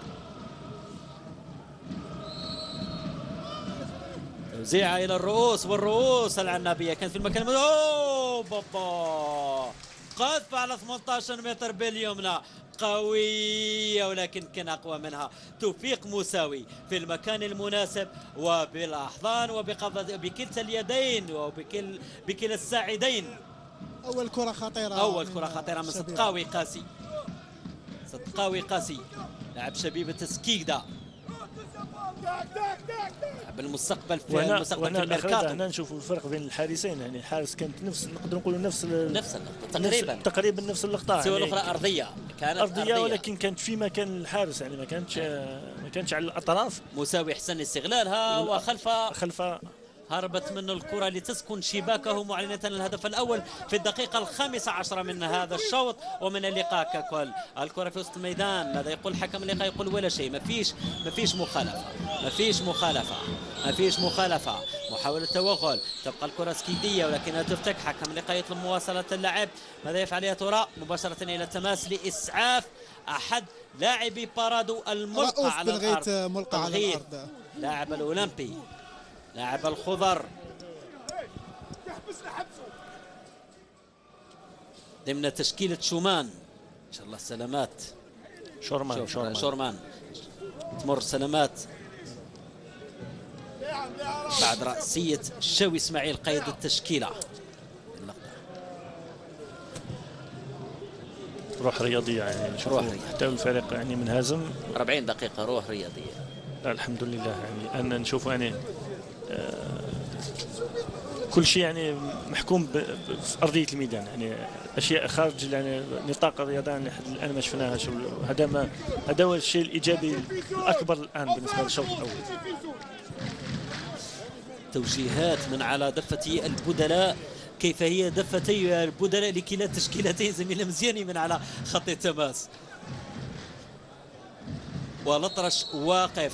توزيعها إلى الرؤوس، والرؤوس العنابية كانت في المكان بابا قذف على 18 متر باليمنى قوية، ولكن كان أقوى منها توفيق موساوي في المكان المناسب وبالأحضان وبكلتا اليدين وبكلا الساعدين. أول كرة خطيرة من صدقاوي قاسي لاعب شبيبة سكيدا. بالمستقبل في الميركاتو هنا نشوفوا الفرق بين الحارسين، يعني الحارس كانت نقدر نقولوا نفس اللقطة تقريبا نفس اللقطة، سوى يعني الأخرى كانت أرضية ولكن كانت في مكان الحارس، يعني ما كانتش على الأطراف. مساوي حسن استغلالها وخلف هربت منه الكرة لتسكن شباكه معلنة الهدف الأول في الدقيقة 15 من هذا الشوط ومن اللقاء ككل. الكرة في وسط الميدان، ماذا يقول حكم اللقاء؟ يقول ولا شيء، ما فيش مخالفة. محاولة توغل، تبقى الكرة سكيدية ولكنها تفتك. حكم اللقاء يطلب مواصلة اللعب، ماذا يفعل يا ترى؟ مباشرة إلى التماس لإسعاف أحد لاعبي بارادو الملقى على الأرض. ملقى على الأرض، لاعب الأولمبي، لاعب الخضر ضمن تشكيلة شومان. إن شاء الله سلامات شورمان تمر سلامات بعد رأسية الشاوي إسماعيل قيد التشكيلة. روح رياضية يعني، حتى الفريق يعني منهزم 40 دقيقة روح رياضية. لا الحمد لله يعني أن نشوف يعني كل شيء يعني محكوم في أرضية الميدان، يعني أشياء خارج يعني نطاق الرياضة يعني الآن ما شفناهاش. هذا هو الشيء الإيجابي الأكبر الآن بالنسبة للشوط الأول. توجيهات من على دفتي البدلاء، كيف هي دفتي البدلاء لكلا التشكيلتين. زميل مزياني من على خط التماس، والأطرش واقف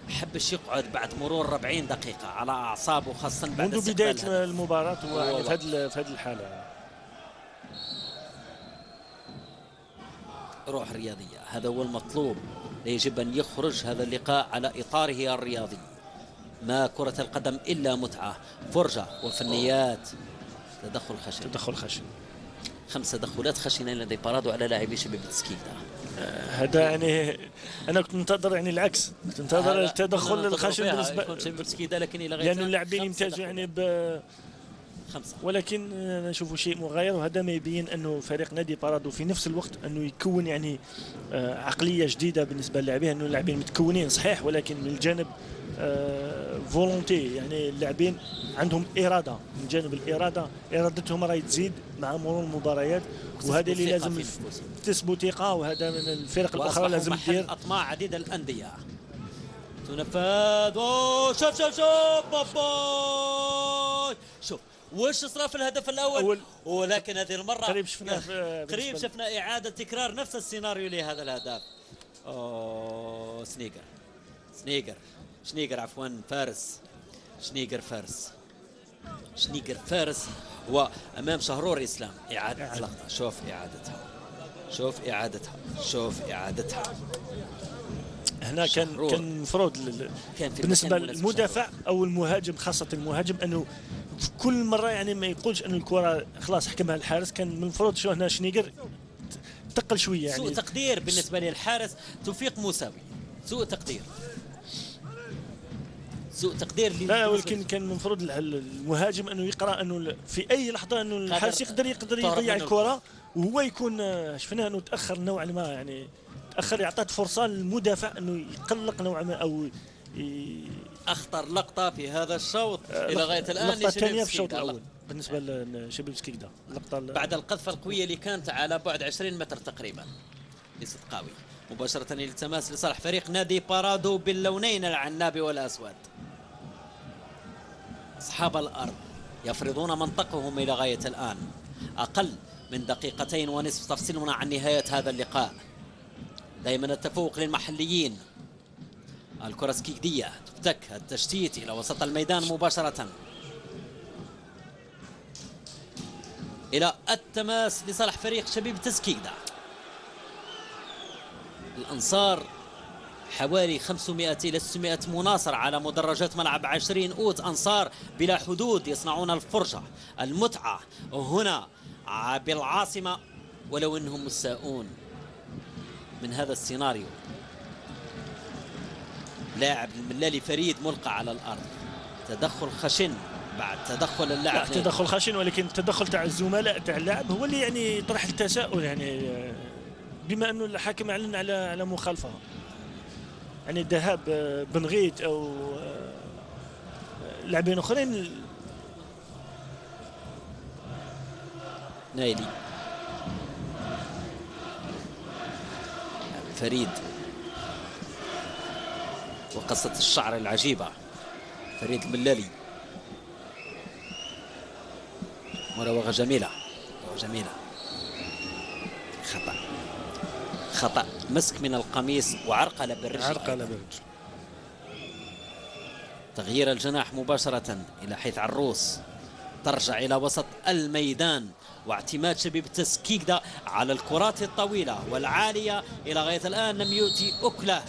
حبش يقعد بعد مرور 40 دقيقة على أعصابه، خاصة بعد منذ بداية المباراة هو في هذه الحالة. روح رياضية، هذا هو المطلوب. يجب أن يخرج هذا اللقاء على إطاره الرياضي. ما كرة القدم إلا متعة، فرجة وفنيات. تدخل خشن 5 تدخلات خشنة لدى بارادو على لاعبي شباب تسكيكتا. هذا يعني انا كنت منتظر يعني العكس، كنت منتظر التدخل الخشن بالنسبه لكن الى لان اللاعبين يمتازوا يعني خمسة، ولكن نشوفوا شيء مغاير. وهذا ما يبين انه فريق نادي بارادو في نفس الوقت انه يكون يعني عقليه جديده بالنسبه للاعبين، انه اللاعبين متكونين صحيح ولكن من الجانب فولونتي، يعني اللاعبين عندهم اراده. من جانب الاراده ارادتهم راهي تزيد مع مرور المباريات، وهذا اللي لازم تثبوا ثقه. وهذا من الفرق الاخرى لازم تدير. اطماع عديد الانديه تنفذ. شوف وش صار في الهدف الاول، ولكن هذه المره قريب شفنا اعاده تكرار نفس السيناريو لهذا الهدف. شنيغر عفوا شنيغر فارس وامام شهرور اسلام. اعاده اللقطه، شوف اعادتها. هنا كان المفروض بالنسبه للمدافع او المهاجم، خاصه المهاجم، انه في كل مره يعني ما يقولش انه الكره خلاص حكمها الحارس. كان من المفروض شو هنا شنيغر تقل شويه يعني. سوء تقدير بالنسبه للحارس توفيق موسوي، سوء تقدير لا، ولكن كان المفروض المهاجم انه يقرا انه في اي لحظه انه الحارس يقدر يضيع الكره، وهو يكون شفنا انه تاخر نوعا ما، يعني تاخر، يعطيت فرصه للمدافع انه يقلق نوعا ما او اخطر لقطه في هذا الشوط الى غايه الان. اللقطه الثانيه في الشوط الاول بالنسبه لشباب سكيكدا، بعد القذفه القويه اللي كانت على بعد 20 متر تقريبا لصدقاوي، مباشره للتماس لصالح فريق نادي بارادو باللونين العنابي والاسود. اصحاب الارض يفرضون منطقهم الى غايه الان. اقل من 2.5 دقيقة تفصلنا عن نهايه هذا اللقاء. دائما التفوق للمحليين. الكرة سكيكدية تفتك، التشتيت إلى وسط الميدان مباشرة إلى التماس لصالح فريق شبيب تسكيكدا. الأنصار حوالي 500 إلى 600 مناصر على مدرجات ملعب 20 أوت. أنصار بلا حدود يصنعون الفرجة، المتعة هنا بالعاصمة، ولو أنهم مستاءون من هذا السيناريو. لاعب الملالي فريد ملقى على الارض، تدخل خشن بعد تدخل اللاعب. تدخل خشن، ولكن التدخل تاع الزملاء تاع اللاعب هو اللي يعني يطرح التساؤل، يعني بما انه الحكم اعلن على مخالفه، يعني ذهاب بنغيت او لاعبين اخرين. نايلي فريد وقصة الشعر العجيبة فريد الملالي. مراوغة جميلة، جميلة. خطأ مسك من القميص وعرقلة بالرجل. تغيير الجناح مباشرة إلى حيث عروس، ترجع إلى وسط الميدان، واعتماد شبيبة تسكيكدا على الكرات الطويلة والعالية إلى غاية الآن لم يؤتي أكله.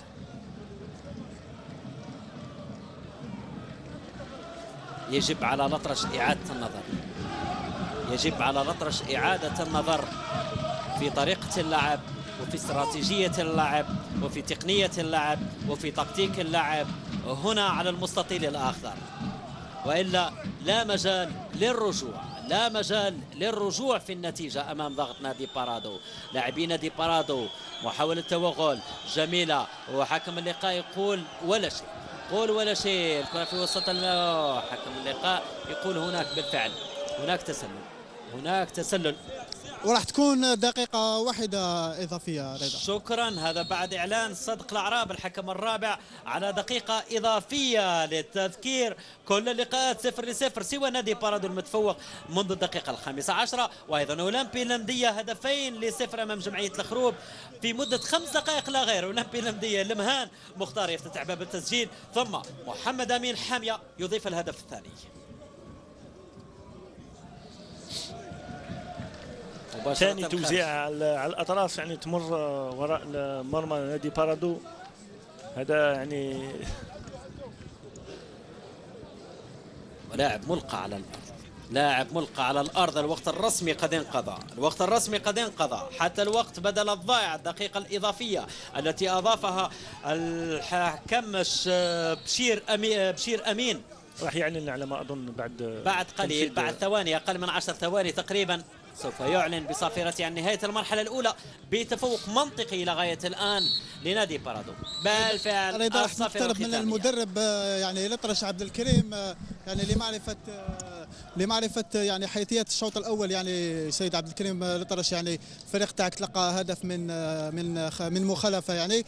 يجب على الأطرش إعادة النظر، يجب على الأطرش إعادة النظر في طريقة اللعب وفي استراتيجية اللعب وفي تقنية اللعب وفي تكتيك اللعب هنا على المستطيل الآخر، وإلا لا مجال للرجوع، لا مجال للرجوع في النتيجة أمام ضغط نادي بارادو. لاعبين نادي بارادو محاولة توغل جميلة، وحكم اللقاء يقول ولا شيء، قول ولا شيء. الكرة في وسط الملعب، حكم اللقاء يقول هناك بالفعل هناك تسلل، هناك تسلل، وراح تكون دقيقة واحدة إضافية رضا. شكرا. هذا بعد إعلان صدق الأعراب الحكم الرابع على دقيقة إضافية للتذكير. كل اللقاءات 0-0 سوى نادي بارادو المتفوق منذ الدقيقة 15، وأيضا أولمبي لمدية 2-0 أمام جمعية الخروب في مدة 5 دقائق لا غير. أولمبي لمدية المهان مختار يفتتح باب التسجيل، ثم محمد أمين حامية يضيف الهدف الثاني. ثاني توزيع على الاطراف، يعني تمر وراء مرمى نادي بارادو. هذا يعني ولاعب ملقى على الارض، لاعب ملقى على الارض. الوقت الرسمي قد انقضى، الوقت الرسمي قد انقضى، حتى الوقت بدل الضائع. الدقيقة الإضافية التي أضافها الحكم بشير أمين راح يعلن على ما أظن بعد قليل، بعد ثواني، أقل من 10 ثواني تقريبا، سوف يعلن بصافرته عن نهاية المرحلة الأولى بتفوق منطقي إلى غاية الآن لنادي بارادو. بالفعل الصافرة من المدرب يعني الأطرش عبد الكريم يعني لمعرفة يعني حيثيات الشوط الأول. يعني سيد عبد الكريم الأطرش، يعني الفريق تاعك تلقى هدف من مخالفة. يعني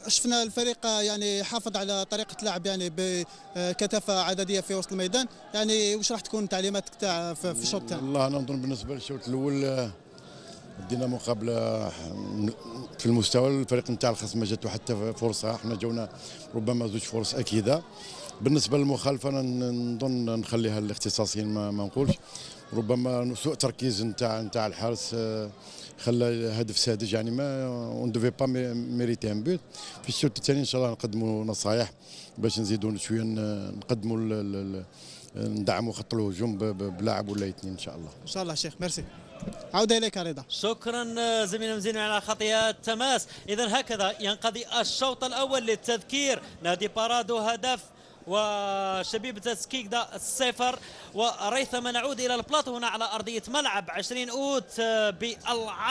شفنا الفريق يعني حافظ على طريقة لعب يعني بكثافة عددية في وسط الميدان. يعني واش راح تكون تعليماتك تاع في الشوط الثاني؟ والله انا نظن بالنسبه للشوط الاول دينا مقابله في المستوى. الفريق نتاع الخصم ما جاتو حتى فرصه، احنا جونا ربما 2 فرص اكيده. بالنسبه للمخالفه انا نظن نخليها للاختصاصيين، ما نقولش. ربما سوء تركيز نتاع الحارس خلى هدف ساذج، يعني ما اون دوفي با ميريتي ان بوت. في الشوط الثاني ان شاء الله نقدموا نصائح باش نزيدوا شويه، نقدموا ندعموا خط الهجوم بلاعب ولا 2 ان شاء الله. ان شاء الله شيخ، ميرسي. عودة إليك رضا. شكرا زميلنا مزين على خطيات تماس. إذا هكذا ينقضي الشوط الأول للتذكير. نادي بارادو هدف وشبيبة تسكيكدا 0. وريثما نعود إلى البلاطو هنا على أرضية ملعب 20 أوت بالعاصمة.